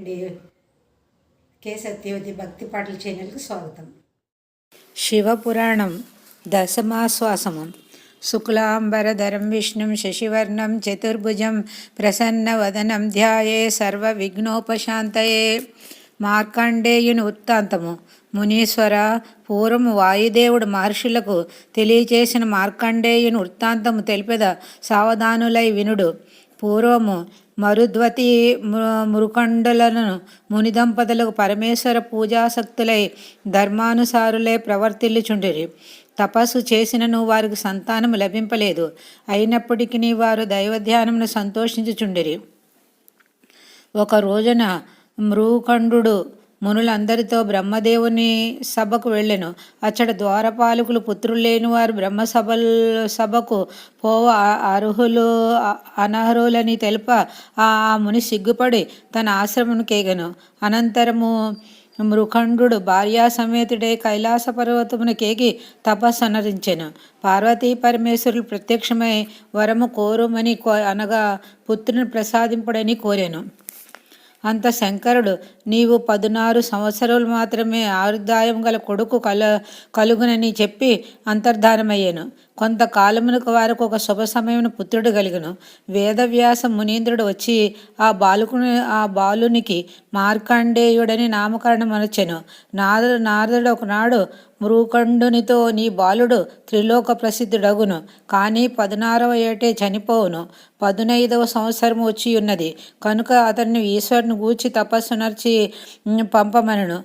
అండి. కే సత్యవతి భక్తి పాటల ఛానల్కి స్వాగతం. శివపురాణం దశమాశ్వాసము. శుక్లాంబరధరం విష్ణుం శశివర్ణం చతుర్భుజం ప్రసన్నవదనం ధ్యాయే సర్వవిఘ్నోపశాంతయే. మార్కండేయుని వృత్తాంతము. మునీశ్వర, పూర్వము వాయుదేవుడు మహర్షులకు తెలియచేసిన మార్కండేయుని వృత్తాంతము తెలిపెద సావధానులై వినుడు. పూర్వము మరుద్వతి మృకండులను మునిదంపతులకు పరమేశ్వర పూజాసక్తులై ధర్మానుసారులై ప్రవర్తిల్లుచుండిరి. తపస్సు చేసినను వారికి సంతానము లభింపలేదు. అయినప్పటికీ వారు దైవధ్యానమును సంతోషించుచుండిరి. ఒక రోజున మృకండు మునులందరితో బ్రహ్మదేవుని సభకు వెళ్ళెను. అచ్చట ద్వారపాలకులు పుత్రులు లేని వారు సభకు పోవ అనర్హులని తెలుప ఆ ముని సిగ్గుపడి తన ఆశ్రమను కేగెను. అనంతరము మృకండు భార్యా సమేతుడే కైలాస పర్వతమును కేగి తపస్సనరించెను. పార్వతీ పరమేశ్వరులు ప్రత్యక్షమై వరము కోరుమని అనగా పుత్రుని ప్రసాదింపుడని కోరెను. అంత శంకరుడు, నీవు 16 సంవత్సరాలు మాత్రమే ఆయుర్దాయం గల కొడుకు కలుగునని చెప్పి అంతర్ధానమయ్యాను. కొంతకాలమునకు వారికి ఒక శుభ సమయమున పుత్రుడు కలిగను. వేదవ్యాస మునీంద్రుడు వచ్చి ఆ బాలునికి మార్కండేయుడని నామకరణం అనొచ్చెను. నారదుడు ఒకనాడు మృకండునితో, నీ బాలుడు త్రిలోక ప్రసిద్ధుడగును, కానీ 16వ ఏటే చనిపోవును. 15వ సంవత్సరము వచ్చి ఉన్నది కనుక అతన్ని ఈశ్వరుని గూర్చి తపస్సు నర్చి పంపమనను.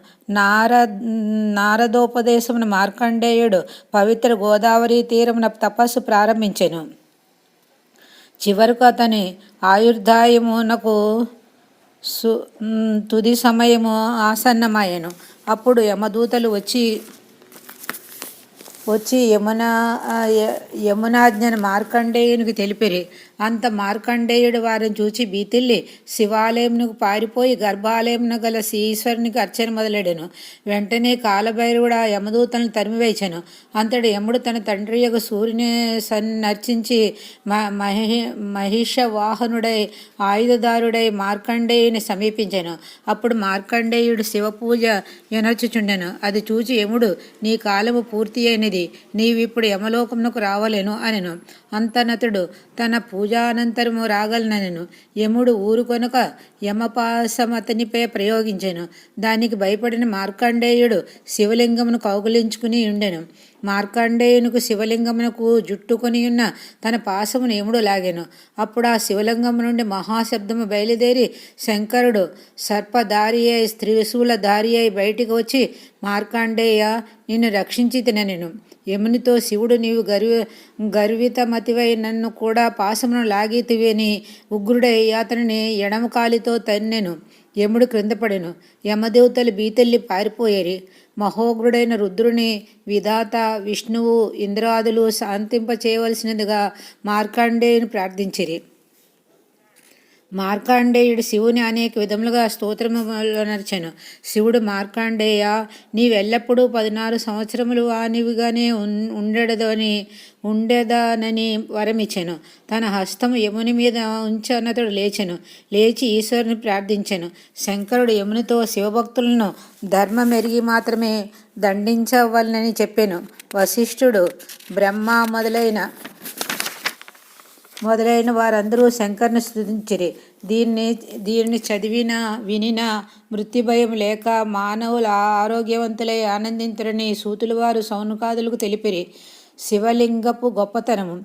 నారదోపదేశమున మార్కండేయుడు పవిత్ర గోదావరి తీరమున తపస్సు ప్రారంభించెను. చివరకు అతని ఆయుర్దాయమునకు తుది సమయము ఆసన్నమయ్యను. అప్పుడు యమదూతలు వచ్చి యమునాజ్ఞను మార్కండేయునికి తెలిపిరి. అంత మార్కండేయుడు వారిని చూచి భీతిల్లి శివాలయమునకు పారిపోయి గర్భాలయమున గల ఈశ్వరునికి అర్చన మొదలెడెను. వెంటనే కాలభైరవుడు ఆ యమదూతలను తరిమివేచెను. అంతటి యముడు తన తండ్రి యొక్క సూర్యుని నర్చించి మహిషవాహనుడై ఆయుధదారుడై మార్కండేయుని సమీపించెను. అప్పుడు మార్కండేయుడు శివపూజ ఎనర్చుచుండెను. అది చూచి యముడు, నీ కాలము పూర్తి అయినది, నీవిప్పుడు యమలోకమునకు రావలేను అనెను. అంతనతుడు తన పూజానంతరము రాగలనెను. యముడు ఊరుకొనక యమపాసం అతనిపై ప్రయోగించెను. దానికి భయపడిన మార్కండేయుడు శివలింగమును కౌగులించుకుని ఉండెను. మార్కండేయునికి శివలింగమునకు జుట్టుకొని ఉన్న తన పాసమును యముడు లాగెను. అప్పుడు ఆ శివలింగము నుండి మహాశబ్దము బయలుదేరి శంకరుడు సర్పధారి అయి త్రిశూలధారి అయి బయటికి వచ్చి, మార్కండేయ, నిన్ను రక్షించి తినెను. యమునితో శివుడు, నీవు గర్వితమతివై నన్ను కూడా పాసమును లాగితివని ఉగ్రుడై అతనిని ఎడమ కాలితో తన్నెను. యముడు క్రిందపడెను. యమదేవతలు భీతెల్లి పారిపోయేరి. మహోగ్రుడైన రుద్రుని విధాత విష్ణువు ఇంద్రాదులు శాంతింపచేయవలసినదిగా మార్కండేయుని ప్రార్థించిరి. మార్కండేయుడు శివుని అనేక విధములుగా స్తోత్రములనర్చెను. శివుడు, మార్కండేయ, నీవెల్లప్పుడూ 16 సంవత్సరములు వానివిగానే ఉండేదనని వరమిచ్చెను. తన హస్తము యముని మీద ఉంచనతడు లేచెను. లేచి ఈశ్వరుని ప్రార్థించెను. శంకరుడు యమునితో శివభక్తులను ధర్మమెరిగి మాత్రమే దండించవలనని చెప్పెను. వశిష్ఠుడు, బ్రహ్మ మొదలైన వారందరూ శంకరుని స్తుతించిరి. దీనిని వినిన మృత్యుభయం లేక మానవులు ఆరోగ్యవంతులై ఆనందింతురని సూతుల వారు సౌనకాదులకు తెలిపిరి. శివలింగపు గొప్పతనము.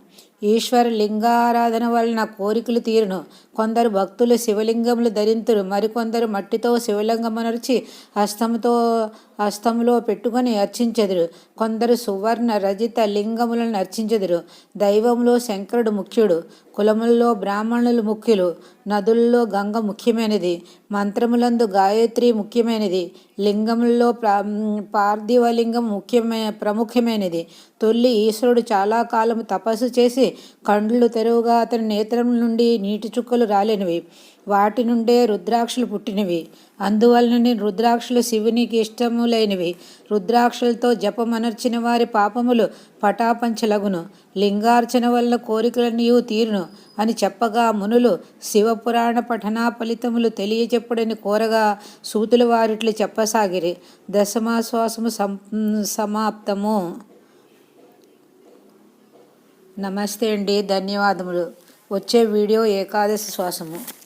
ఈశ్వర లింగారాధన వలన కోరికలు తీరును. కొందరు భక్తులు శివలింగములు ధరింతురు. మరికొందరు మట్టితో శివలింగమనర్చి హస్తములో పెట్టుకొని అర్చించెదరు. కొందరు సువర్ణ రజిత లింగములను అర్చించెదరు. దైవంలో శంకరుడు ముఖ్యుడు. కులములలో బ్రాహ్మణులు ముఖ్యులు. నదులలో గంగ ముఖ్యమైనది. మంత్రములందు గాయత్రి ముఖ్యమైనది. లింగములలో పార్థివలింగం ప్రముఖమైనది. తొల్లి ఈశ్వరుడు చాలా కాలము తపస్సు చేసి కండ్లు తెరువుగా అతని నేత్రం నుండి నీటి చుక్కలు రాలినవి. వాటి నుండే రుద్రాక్షలు పుట్టినవి. అందువలనని రుద్రాక్షలు శివునికి ఇష్టములైనవి. రుద్రాక్షలతో జపమనర్చిన వారి పాపములు పటాపంచలగును. లింగార్చన వల్ల కోరికలన్నీ తీరును అని చెప్పగా మునులు శివపురాణ పఠనా ఫలితములు తెలియచెప్పుడని కోరగా సూతుల వారిట్లు చెప్పసాగిరి. దశమాశ్వాసము సమాప్తము. నమస్తే అండి, ధన్యవాదములు. వచ్చే వీడియో ఏకాదశి శ్వాసము.